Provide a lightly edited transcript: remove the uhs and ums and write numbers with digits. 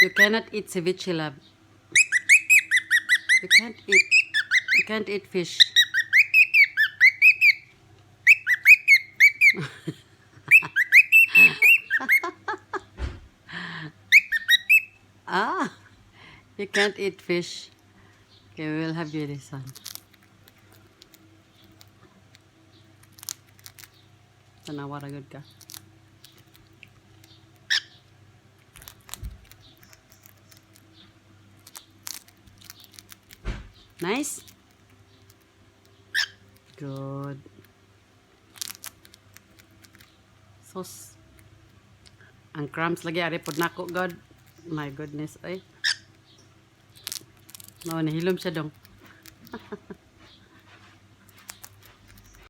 You cannot eat ceviche, love. You can't eat. You can't eat fish. Ah, you can't eat fish. Okay, we'll have you this one. Tanawara good ka. Nice? Good. Sauce. Ang crumbs lagi ari pod nako, God. My goodness, ay. No, nahilom siya dong.